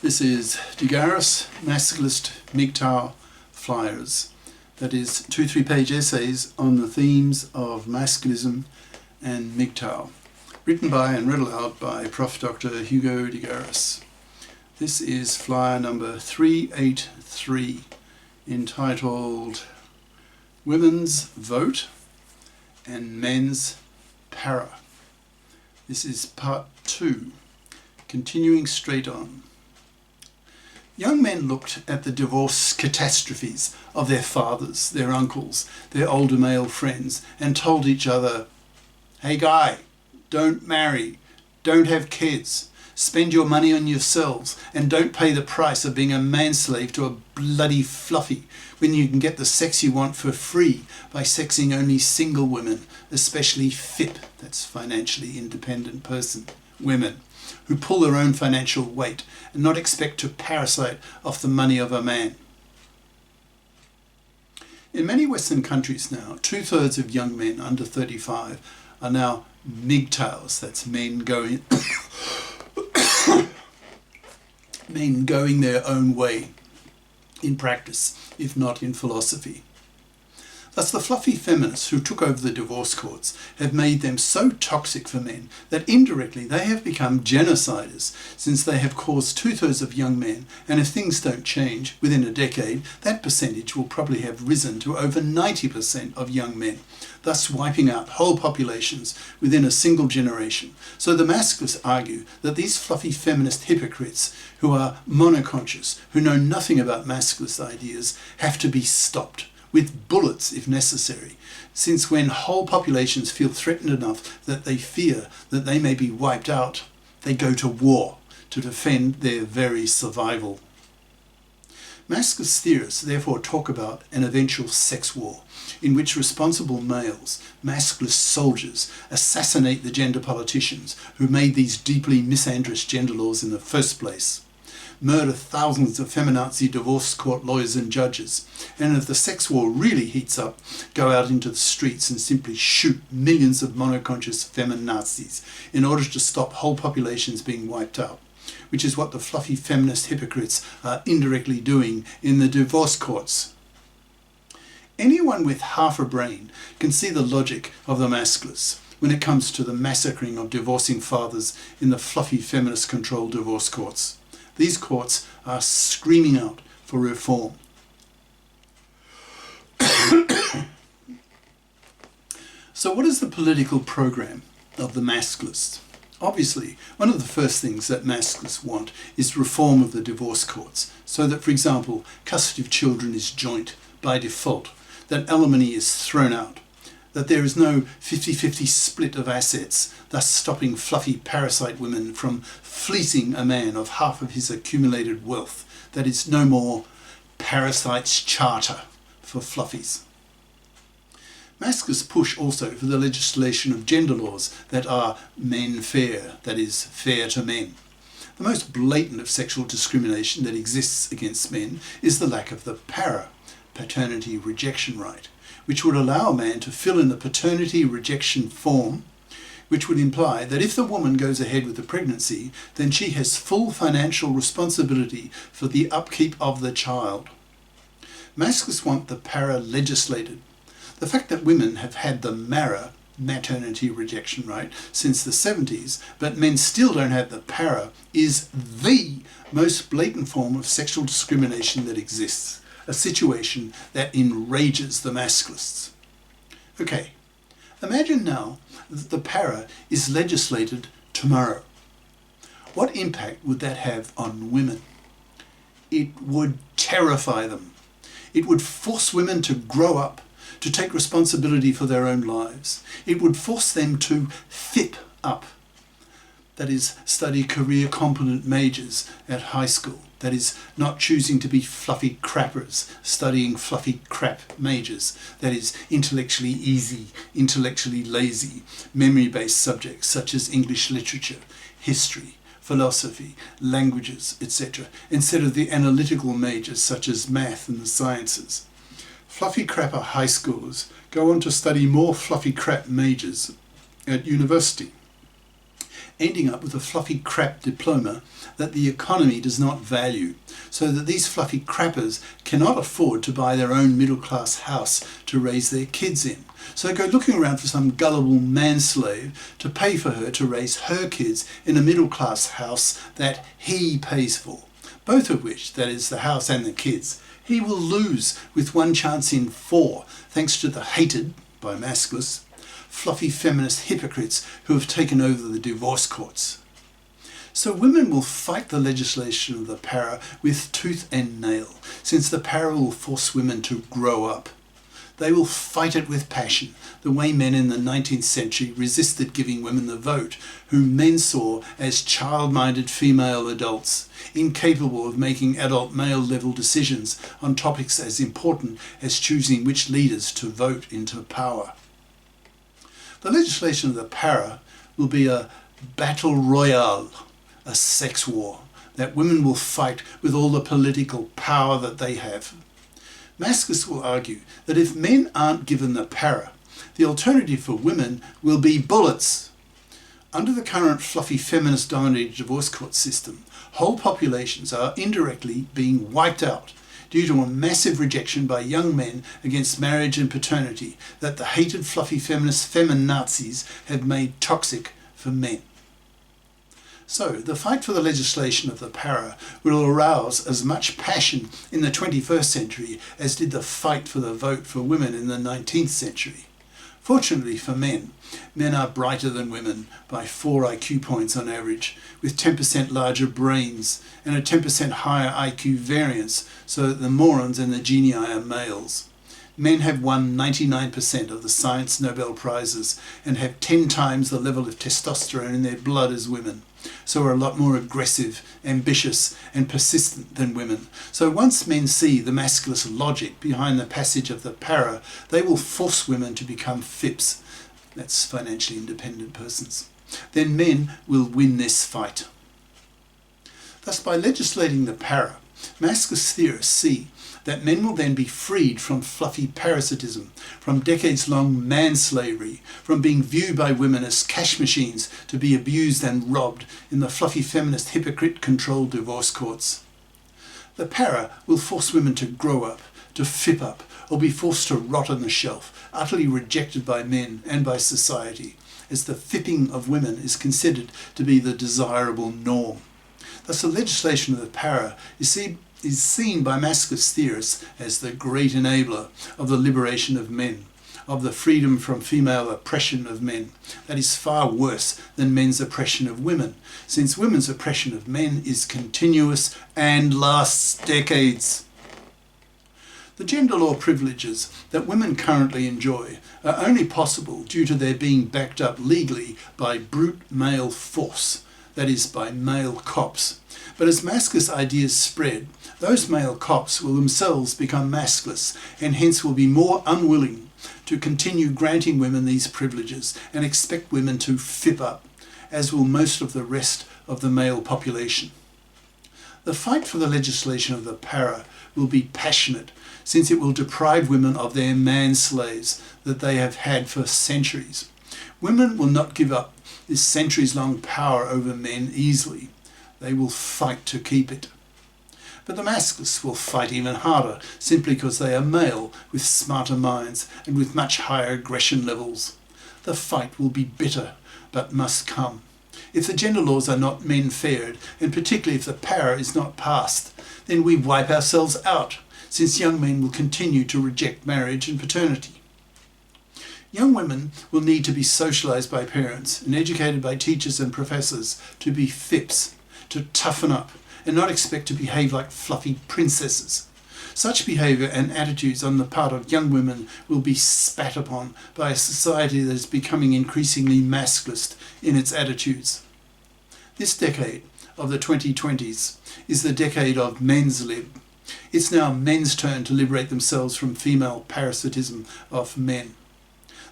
This is GARIS, Masculist, MGTOW flyers. That is 2-3 page essays on the themes of masculism and MGTOW, written by and read aloud by Prof. Dr. Hugo de Garis. This is flyer number 383, entitled Women's Vote and Men's Para. This is part 2, continuing straight on. Young men looked at the divorce catastrophes of their fathers, their uncles, their older male friends, and told each other, "Hey guy, don't marry, don't have kids, spend your money on yourselves, and don't pay the price of being a manslave to a bloody fluffy when you can get the sex you want for free by sexing only single women, especially FIP, that's financially independent person, women, who pull their own financial weight and not expect to parasite off the money of a man." In many Western countries now, 2/3 of young men under 35 are now MGTOWs, that's men going men going their own way in practice, if not in philosophy. Thus the fluffy feminists who took over the divorce courts have made them so toxic for men that indirectly they have become genociders, since they have caused 2/3 of young men, and if things don't change within a decade, that percentage will probably have risen to over 90% of young men, thus wiping out whole populations within a single generation. So the Masculists argue that these fluffy feminist hypocrites who are monoconscious, who know nothing about masculist ideas, have to be stopped, with bullets if necessary, since when whole populations feel threatened enough that they fear that they may be wiped out, they go to war to defend their very survival. Masculist theorists therefore talk about an eventual sex war, in which responsible males, masculist soldiers, assassinate the gender politicians who made these deeply misandrous gender laws in the first place, murder thousands of feminazi divorce court lawyers and judges, and if the sex war really heats up, go out into the streets and simply shoot millions of monoconscious feminazis in order to stop whole populations being wiped out, which is what the fluffy feminist hypocrites are indirectly doing in the divorce courts. Anyone with half a brain can see the logic of the Masculists when it comes to the massacring of divorcing fathers in the fluffy feminist-controlled divorce courts. These courts are screaming out for reform. So what is the political program of the Masculists? Obviously, one of the first things that Masculists want is reform of the divorce courts, so that, for example, custody of children is joint by default, that alimony is thrown out, that there is no 50-50 split of assets, thus stopping fluffy parasite women from fleecing a man of half of his accumulated wealth. That is no more parasites charter for fluffies. Masculists push also for the legislation of gender laws that are men fair, that is, fair to men. The most blatant of sexual discrimination that exists against men is the lack of the paternity rejection right, which would allow a man to fill in the paternity rejection form, which would imply that if the woman goes ahead with the pregnancy, then she has full financial responsibility for the upkeep of the child. Masculists want the para legislated. The fact that women have had the maternity rejection right since the 70s, but men still don't have the para, is the most blatant form of sexual discrimination that exists, a situation that enrages the Masculists. Okay, imagine now that the para is legislated tomorrow. What impact would that have on women? It would terrify them. It would force women to grow up, to take responsibility for their own lives. It would force them to FIP up, that is, study career competent majors at high school, that is, not choosing to be fluffy crappers, studying fluffy crap majors, that is, intellectually easy, intellectually lazy, memory-based subjects such as English literature, history, philosophy, languages, etc., instead of the analytical majors such as math and the sciences. Fluffy crapper high schoolers go on to study more fluffy crap majors at university. ending up with a fluffy crap diploma that the economy does not value, so that these fluffy crappers cannot afford to buy their own middle-class house to raise their kids in. So go looking around for some gullible manslave to pay for her to raise her kids in a middle-class house that he pays for. Both of which, that is the house and the kids, he will lose with 1 chance in 4, thanks to the hated, by Masculists, fluffy feminist hypocrites who have taken over the divorce courts. So women will fight the legislation of the para with tooth and nail, since the para will force women to grow up. They will fight it with passion, the way men in the 19th century resisted giving women the vote, whom men saw as child-minded female adults, incapable of making adult male-level decisions on topics as important as choosing which leaders to vote into power. The legislation of the para will be a battle royale, a sex war, that women will fight with all the political power that they have. Masculists will argue that if men aren't given the para, the alternative for women will be bullets. Under the current fluffy feminist-dominated divorce court system, whole populations are indirectly being wiped out due to a massive rejection by young men against marriage and paternity that the hated fluffy feminist feminazis have made toxic for men. So, the fight for the legislation of the para will arouse as much passion in the 21st century as did the fight for the vote for women in the 19th century. Fortunately for men, men are brighter than women by 4 IQ points on average, with 10% larger brains and a 10% higher IQ variance, so that the morons and the genii are males. Men have won 99% of the Science Nobel Prizes and have 10 times the level of testosterone in their blood as women, so are a lot more aggressive, ambitious and persistent than women. So once men see the masculist logic behind the passage of the para, they will force women to become FIPs, that's financially independent persons. Then men will win this fight. Thus, by legislating the para, masculist theorists see that men will then be freed from fluffy parasitism, from decades-long manslavery, from being viewed by women as cash machines to be abused and robbed in the fluffy feminist hypocrite-controlled divorce courts. The para will force women to grow up, to fip up, or be forced to rot on the shelf, utterly rejected by men and by society, as the fipping of women is considered to be the desirable norm. Thus the legislation of the para is seen by masculist theorists as the great enabler of the liberation of men, of the freedom from female oppression of men. That is far worse than men's oppression of women, since women's oppression of men is continuous and lasts decades. The gender law privileges that women currently enjoy are only possible due to their being backed up legally by brute male force, that is, by male cops. But as masculist ideas spread, those male cops will themselves become masculists and hence will be more unwilling to continue granting women these privileges and expect women to fip up, as will most of the rest of the male population. The fight for the legislation of the para will be passionate, since it will deprive women of their man-slaves that they have had for centuries. Women will not give up this centuries-long power over men easily. They will fight to keep it. But the masculists will fight even harder, simply because they are male, with smarter minds and with much higher aggression levels. The fight will be bitter, but must come. If the gender laws are not men-faired, and particularly if the para is not passed, then we wipe ourselves out, since young men will continue to reject marriage and paternity. Young women will need to be socialised by parents and educated by teachers and professors to be FIPs, to toughen up, and not expect to behave like fluffy princesses. Such behaviour and attitudes on the part of young women will be spat upon by a society that is becoming increasingly masculist in its attitudes. This decade of the 2020s is the decade of men's lib. It's now men's turn to liberate themselves from female parasitism of men.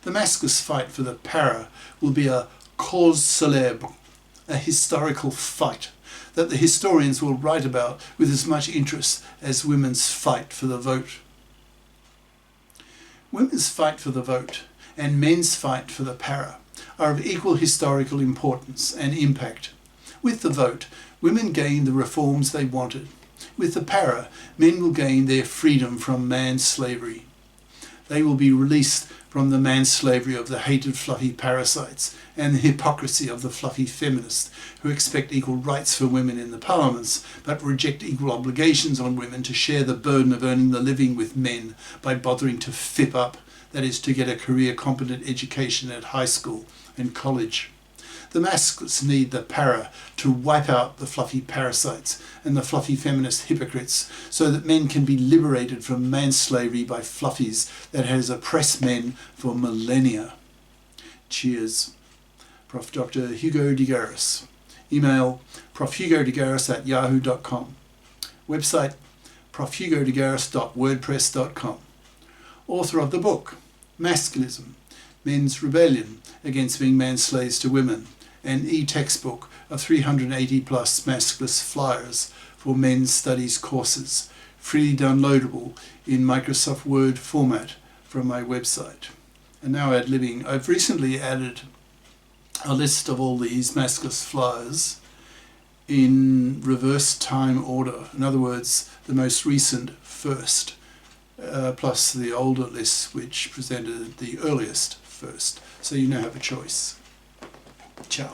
The masculist fight for the para will be a cause célèbre, a historical fight that the historians will write about with as much interest as women's fight for the vote. Women's fight for the vote and men's fight for the para are of equal historical importance and impact. With the vote, women gained the reforms they wanted. With the para, men will gain their freedom from man's slavery. They will be released from the man-slavery of the hated fluffy parasites and the hypocrisy of the fluffy feminists who expect equal rights for women in the parliaments but reject equal obligations on women to share the burden of earning the living with men by bothering to FIP up, that is, to get a career-competent education at high school and college. The masculists need the para to wipe out the fluffy parasites and the fluffy feminist hypocrites so that men can be liberated from man-slavery by fluffies that has oppressed men for millennia. Cheers. Prof. Dr. Hugo de Garis. Email profhugodegaris@yahoo.com. Website profhugodegaris.wordpress.com. Author of the book Masculism, Men's Rebellion Against Being Man-Slaves to Women, an e-textbook of 380 plus Masculist flyers for men's studies courses, freely downloadable in Microsoft Word format from my website. And now ad-libbing, I've recently added a list of all these Masculist flyers in reverse time order. In other words, the most recent first, plus the older list which presented the earliest first. So you now have a choice. Ciao.